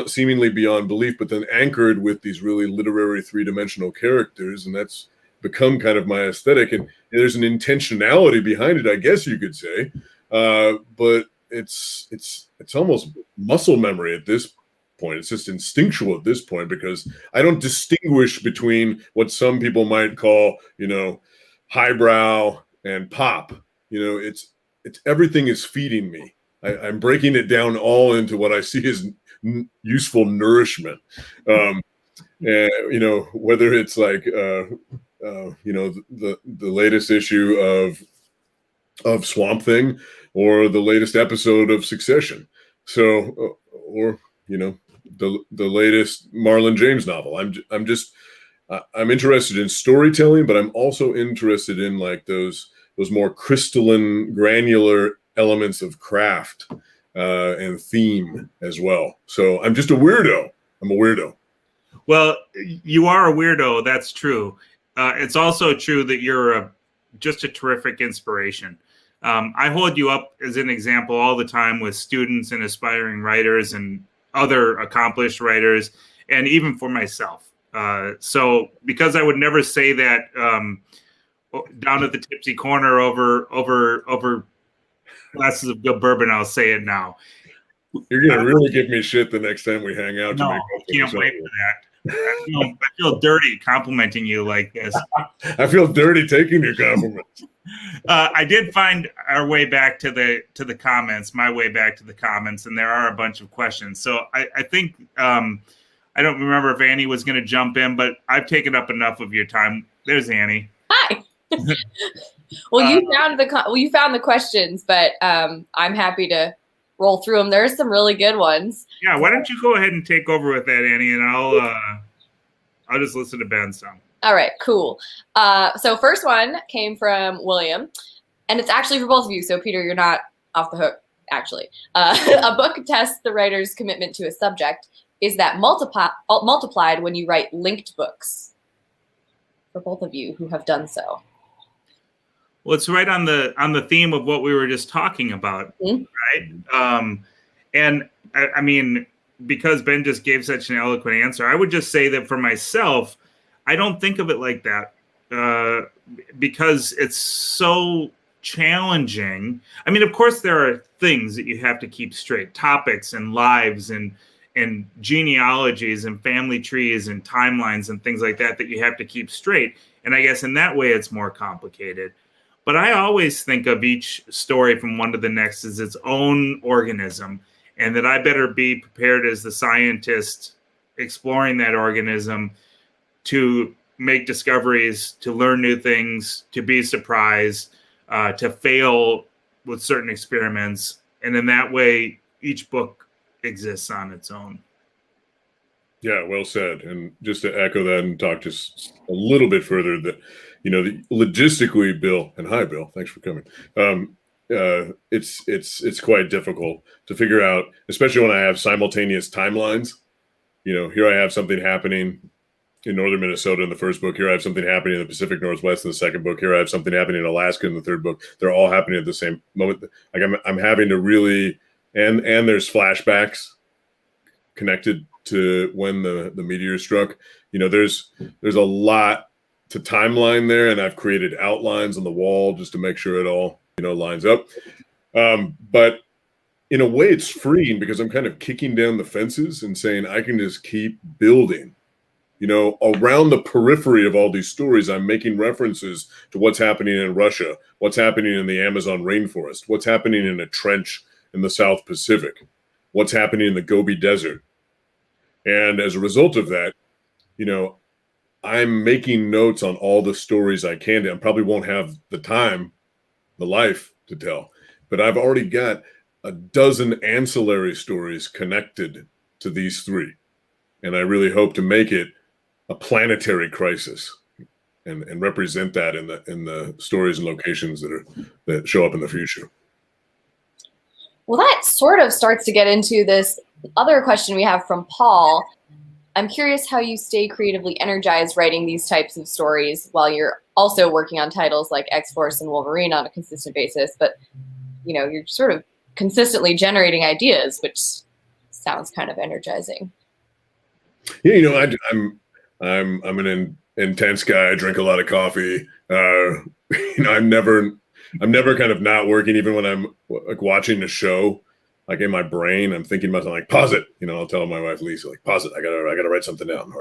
seemingly beyond belief, but then anchored with these really literary three-dimensional characters. And that's become kind of my aesthetic. And there's an intentionality behind it, I guess you could say. But it's almost muscle memory at this point. It's just instinctual at this point, because I don't distinguish between what some people might call, highbrow and pop. It's everything is feeding me. I'm breaking it down all into what I see as useful nourishment. And whether it's like the latest issue of Swamp Thing, or the latest episode of Succession. So, or the latest Marlon James novel. I'm interested in storytelling, but I'm also interested in like those more crystalline, granular elements of craft and theme as well. So I'm just a weirdo. I'm a weirdo. Well, you are a weirdo. That's true. It's also true that you're just a terrific inspiration. I hold you up as an example all the time with students and aspiring writers and other accomplished writers, and even for myself. So because I would never say that down at the tipsy corner over glasses of good bourbon, I'll say it now. You're going to really give me shit the next time we hang out. No, I can't wait for that. I feel dirty complimenting you like this. I feel dirty taking your compliments. I did find our way back to the comments, my way back to the comments, and there are a bunch of questions. So I think I don't remember if Annie was going to jump in, but I've taken up enough of your time. There's Annie. Hi. Well, you found the questions, but I'm happy to roll through them. There's some really good ones. Yeah, why don't you go ahead and take over with that, Annie, and I'll just listen to Ben some. All right, cool. So first one came from William, and it's actually for both of you. So Peter, you're not off the hook, actually. A book tests the writer's commitment to a subject. Is that multiplied when you write linked books? For both of you who have done so. Well, it's right on the theme of what we were just talking about, right? And I mean, because Ben just gave such an eloquent answer, I would just say that for myself, I don't think of it like that because it's so challenging. I mean, of course, there are things that you have to keep straight, topics and lives and genealogies and family trees and timelines and things like that you have to keep straight. And I guess in that way, it's more complicated. But I always think of each story from one to the next as its own organism, and that I better be prepared as the scientist exploring that organism to make discoveries, to learn new things, to be surprised, to fail with certain experiments. And in that way, each book exists on its own. Yeah, well said. And just to echo that and talk just a little bit further, that logistically, Bill, and hi, Bill, thanks for coming. It's quite difficult to figure out, especially when I have simultaneous timelines. Here I have something happening in northern Minnesota in the first book. Here I have something happening in the Pacific Northwest in the second book. Here I have something happening in Alaska in the third book. They're all happening at the same moment. Like I'm having to really, and there's flashbacks connected to when the meteor struck. There's a lot to timeline there, and I've created outlines on the wall just to make sure it all lines up. But in a way, it's freeing because I'm kind of kicking down the fences and saying I can just keep building. Around the periphery of all these stories, I'm making references to what's happening in Russia, what's happening in the Amazon rainforest, what's happening in a trench in the South Pacific, what's happening in the Gobi Desert. And as a result of that, I'm making notes on all the stories I can. I probably won't have the time, the life to tell, but I've already got a dozen ancillary stories connected to these three. And I really hope to make it a planetary crisis and represent that in the stories and locations that show up in the future. Well, that sort of starts to get into this other question we have from Paul. I'm curious how you stay creatively energized writing these types of stories while you're also working on titles like X-Force and Wolverine on a consistent basis. But, you're sort of consistently generating ideas, which sounds kind of energizing. Yeah, I'm an intense guy. I drink a lot of coffee. I'm never kind of not working, even when I'm like watching a show. Like in my brain, I'm thinking about something, like pause it. I'll tell my wife Lisa, like pause it. I gotta write something down.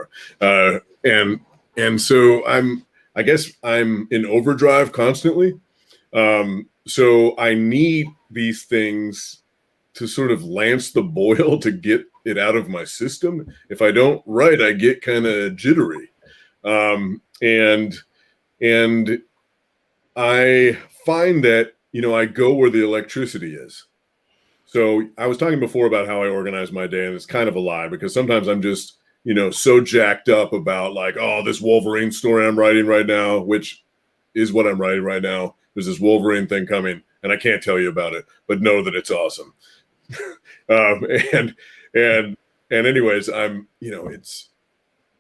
And so I guess I'm in overdrive constantly. So I need these things to sort of lance the boil to get it out of my system. If I don't write, I get kind of jittery. And I find that, I go where the electricity is. So I was talking before about how I organize my day, and it's kind of a lie because sometimes I'm just, so jacked up about like, oh, this Wolverine story I'm writing right now, which is what I'm writing right now. There's this Wolverine thing coming, and I can't tell you about it, but know that it's awesome. And anyways, I'm, it's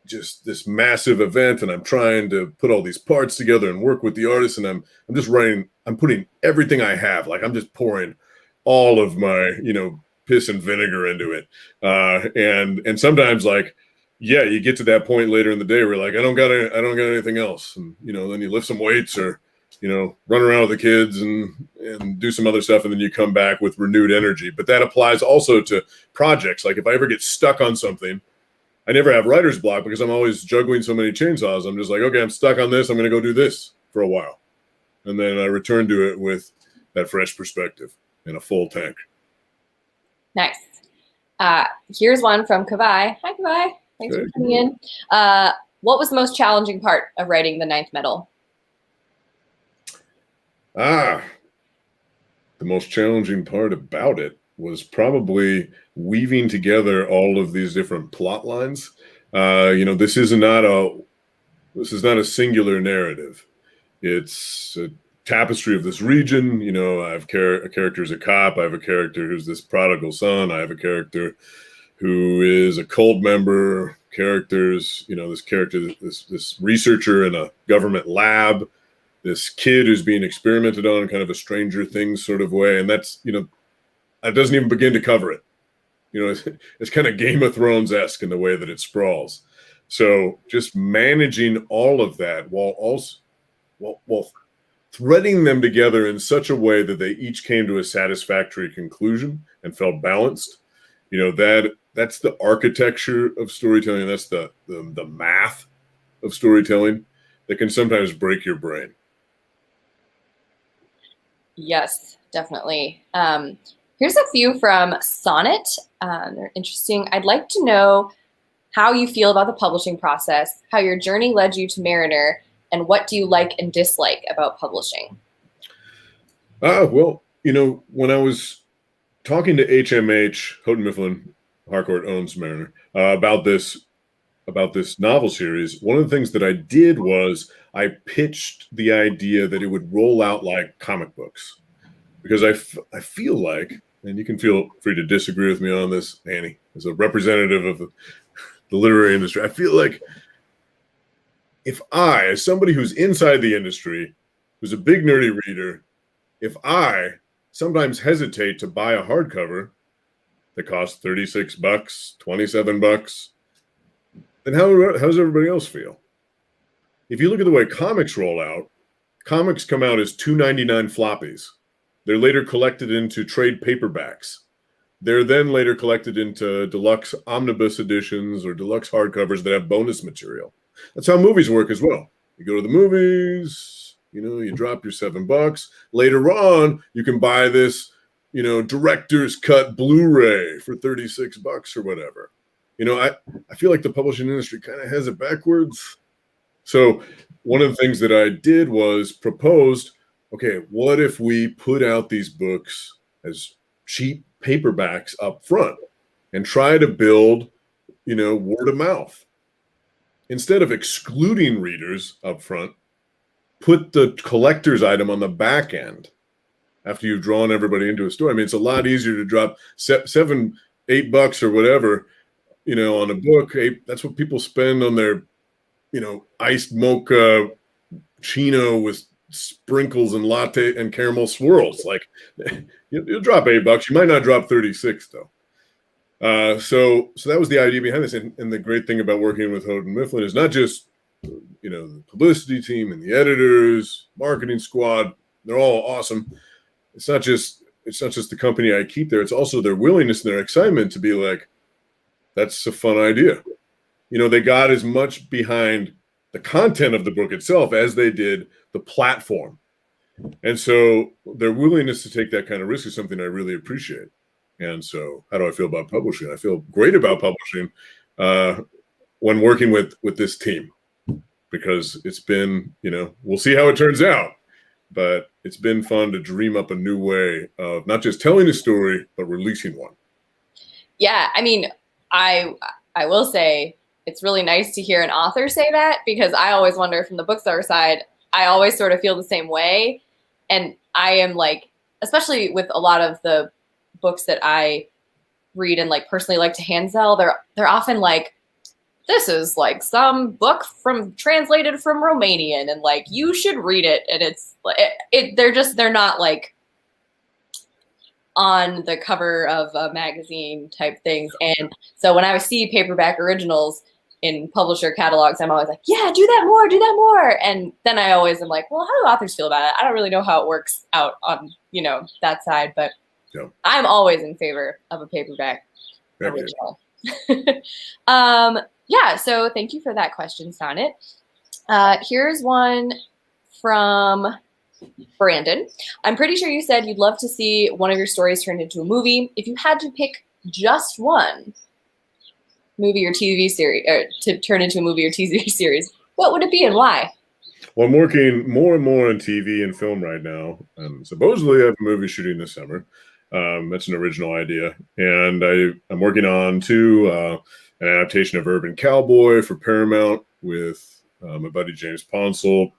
just this massive event, and I'm trying to put all these parts together and work with the artist, and I'm just writing, I'm putting everything I have, like I'm just pouring all of my, piss and vinegar into it. And sometimes like, yeah, you get to that point later in the day where you're like, I don't got anything else. And, then you lift some weights or, run around with the kids and do some other stuff. And then you come back with renewed energy. But that applies also to projects. Like if I ever get stuck on something, I never have writer's block because I'm always juggling so many chainsaws. I'm just like, okay, I'm stuck on this. I'm going to go do this for a while. And then I return to it with that fresh perspective and a full tank. Nice. Here's one from Kavai. Hi, Kavai. Thanks for coming in. What was the most challenging part of writing the Ninth Metal? The most challenging part about it was probably weaving together all of these different plot lines. This is not a singular narrative. It's a tapestry of this region. I have a character who's a cop. I have a character who's this prodigal son. I have a character who is a cult member. Characters, this character, this researcher in a government lab. This kid who's being experimented on in kind of a Stranger Things sort of way. And that's, that doesn't even begin to cover it. It's kind of Game of Thrones-esque in the way that it sprawls. So just managing all of that while threading them together in such a way that they each came to a satisfactory conclusion and felt balanced. That's the architecture of storytelling. That's the math of storytelling that can sometimes break your brain. Yes, definitely. Here's a few from Sonnet. They're interesting. I'd like to know how you feel about the publishing process, how your journey led you to Mariner, and what do you like and dislike about publishing? Well, when I was talking to HMH, Houghton Mifflin Harcourt owns Mariner, about this novel series, one of the things that I did was I pitched the idea that it would roll out like comic books, because I feel like, and you can feel free to disagree with me on this, Annie, as a representative of the literary industry, I feel like if I, as somebody who's inside the industry, who's a big nerdy reader, if I sometimes hesitate to buy a hardcover that costs $36, $27, then how does everybody else feel? If you look at the way comics roll out, comics come out as $2.99 floppies. They're later collected into trade paperbacks. They're then later collected into deluxe omnibus editions or deluxe hardcovers that have bonus material. That's how movies work as well. You go to the movies, you drop your $7. Later on, you can buy this, director's cut Blu-ray for $36 or whatever. I feel like the publishing industry kind of has it backwards. So one of the things that I did was proposed, okay, what if we put out these books as cheap paperbacks up front and try to build, word of mouth? Instead of excluding readers up front, put the collector's item on the back end after you've drawn everybody into a story. I mean, it's a lot easier to drop $7, $8 or whatever, on a book. That's what people spend on their, iced mocha chino with sprinkles and latte and caramel swirls. Like, you'll drop $8. You might not drop 36 though. So that was the idea behind this. And the great thing about working with Houghton Mifflin is not just, the publicity team and the editors, marketing squad, they're all awesome. It's not just the company I keep there. It's also their willingness and their excitement to be like, that's a fun idea. They got as much behind the content of the book itself as they did the platform. And so their willingness to take that kind of risk is something I really appreciate. And so how do I feel about publishing? I feel great about publishing when working with this team, because it's been, we'll see how it turns out, but it's been fun to dream up a new way of not just telling a story, but releasing one. Yeah, I mean, I will say it's really nice to hear an author say that, because I always wonder from the bookseller side, I always sort of feel the same way. And I am like, especially with a lot of the books that I read and like personally like to hand sell, they're often like, this is like some book translated from Romanian and like you should read it. And it's they're not like on the cover of a magazine type things. And so when I see paperback originals in publisher catalogs, I'm always like, yeah, do that more. And then I always am like, well, how do authors feel about it? I don't really know how it works out on, that side, but yeah. I'm always in favor of a paperback original. Yeah, so thank you for that question, Sonnet. Here's one from Brandon. I'm pretty sure you said you'd love to see one of your stories turned into a movie. If you had to pick just one movie or TV series, or to turn into a movie or TV series, what would it be and why? Well, I'm working more and more on TV and film right now. Supposedly I have a movie shooting this summer. That's an original idea. And I'm working on an adaptation of Urban Cowboy for Paramount with my buddy James Ponsel.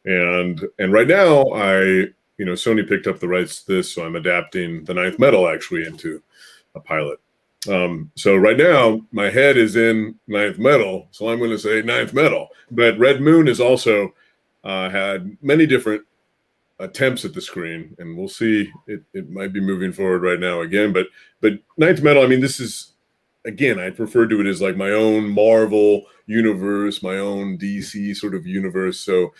And right now Sony picked up the rights to this, so I'm adapting The Ninth Metal actually into a pilot. So right now my head is in Ninth Metal, so I'm going to say Ninth Metal. But Red Moon has also had many different attempts at the screen, and we'll see. It might be moving forward right now again, but Ninth Metal, I mean, this is, again, I refer to it as like my own Marvel universe, my own DC sort of universe. So,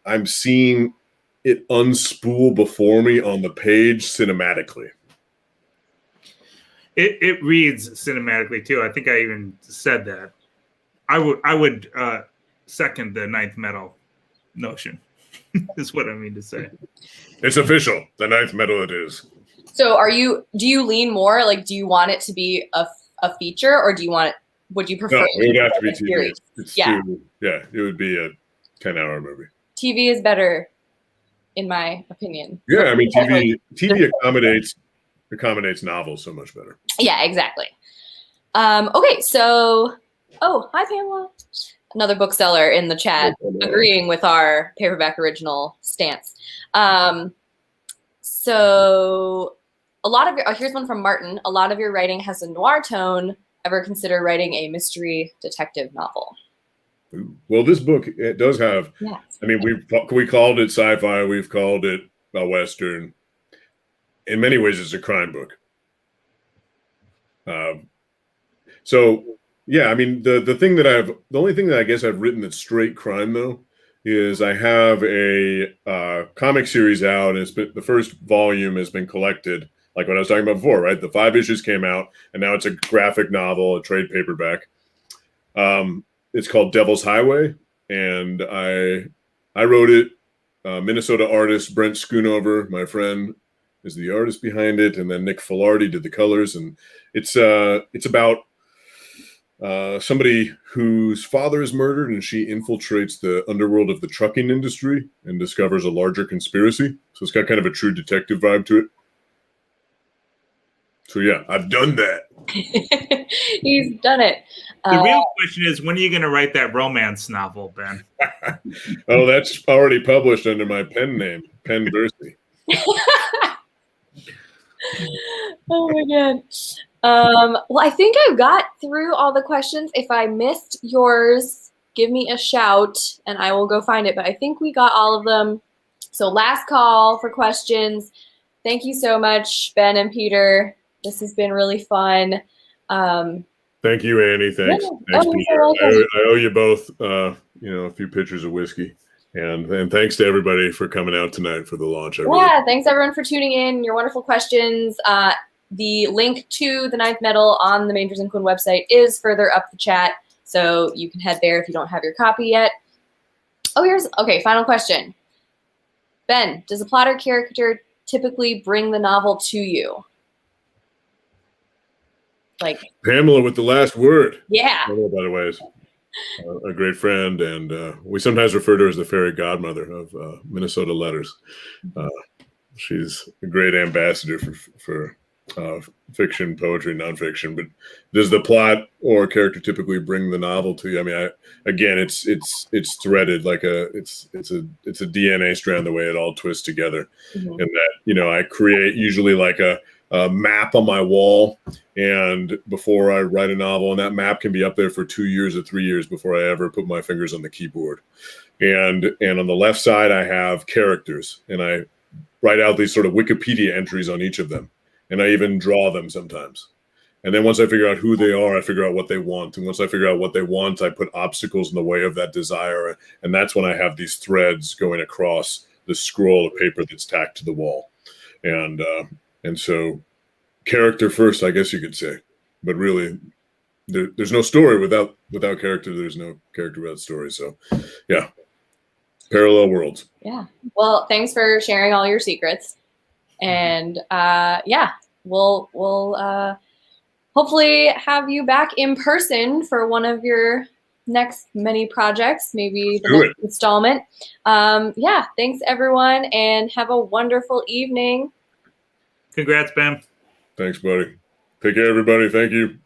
I'm seeing it unspool before me on the page cinematically. It reads cinematically too. I think I even said that. I would second the Ninth Metal notion. Is what I mean to say. It's official. The ninth medal it is. So do you lean more, like, do you want it to be a feature, or would you prefer? No, it would have to be a TV. series? It's Yeah. it would be a 10-hour movie. TV is better, in my opinion. Yeah, I mean, TV accommodates novels so much better. Yeah, exactly. Okay, so, hi Pamela. Another bookseller in the chat agreeing with our paperback original stance. So a lot of here's one from Martin. A lot of your writing has a noir tone. Ever consider writing a mystery detective novel? Ooh. Well, this book, it does have, Yeah. I mean, we called it sci-fi. We've called it a Western. In many ways, it's a crime book. So yeah, I mean, the only thing that I guess I've written that's straight crime though is I have a comic series out, and the first volume has been collected, like what I was talking about before, right? The 5 issues came out, and now it's a graphic novel, a trade paperback. It's called Devil's Highway, and I wrote it. Minnesota artist Brent Schoonover, my friend, is the artist behind it, and then Nick Filardi did the colors, and it's about somebody whose father is murdered, and she infiltrates the underworld of the trucking industry and discovers a larger conspiracy. So it's got kind of a true detective vibe to it. So yeah, I've done that. He's done it. The real question is, when are you going to write that romance novel, Ben? Oh, that's already published under my pen name, Percy. Oh my god. Well, I think I've got through all the questions. If I missed yours, give me a shout and I will go find it. But I think we got all of them. So last call for questions. Thank you so much, Ben and Peter. This has been really fun. Thank you, Annie. Thanks. Yeah. Thanks, Peter. I owe you both, a few pitchers of whiskey. And thanks to everybody for coming out tonight for the launch. Thanks everyone for tuning in. Your wonderful questions. The link to the ninth medal on the Majors and Quinn website is further up the chat, so you can head there if you don't have your copy yet. Final question. Ben, does a plot or character typically bring the novel to you? Like Pamela with the last word. Yeah. Pamela, by the way, is a great friend, and we sometimes refer to her as the fairy godmother of Minnesota letters. She's a great ambassador for fiction, poetry, nonfiction. But does the plot or character typically bring the novel to you? I mean, it's threaded like it's a DNA strand, the way it all twists together. Mm-hmm. And that, I create usually like a map on my wall, and before I write a novel, and that map can be up there for 2 years or 3 years before I ever put my fingers on the keyboard. And on the left side, I have characters, and I write out these sort of Wikipedia entries on each of them. And I even draw them sometimes. And then once I figure out who they are, I figure out what they want. And once I figure out what they want, I put obstacles in the way of that desire. And that's when I have these threads going across the scroll of paper that's tacked to the wall. And so character first, I guess you could say. But really, there's no story without character. There's no character without story. So, yeah, parallel worlds. Yeah. Well, thanks for sharing all your secrets. And we'll hopefully have you back in person for one of your next many projects, maybe the next installment. Thanks everyone, and have a wonderful evening. Congrats, Ben. Thanks, buddy. Take care, everybody. Thank you.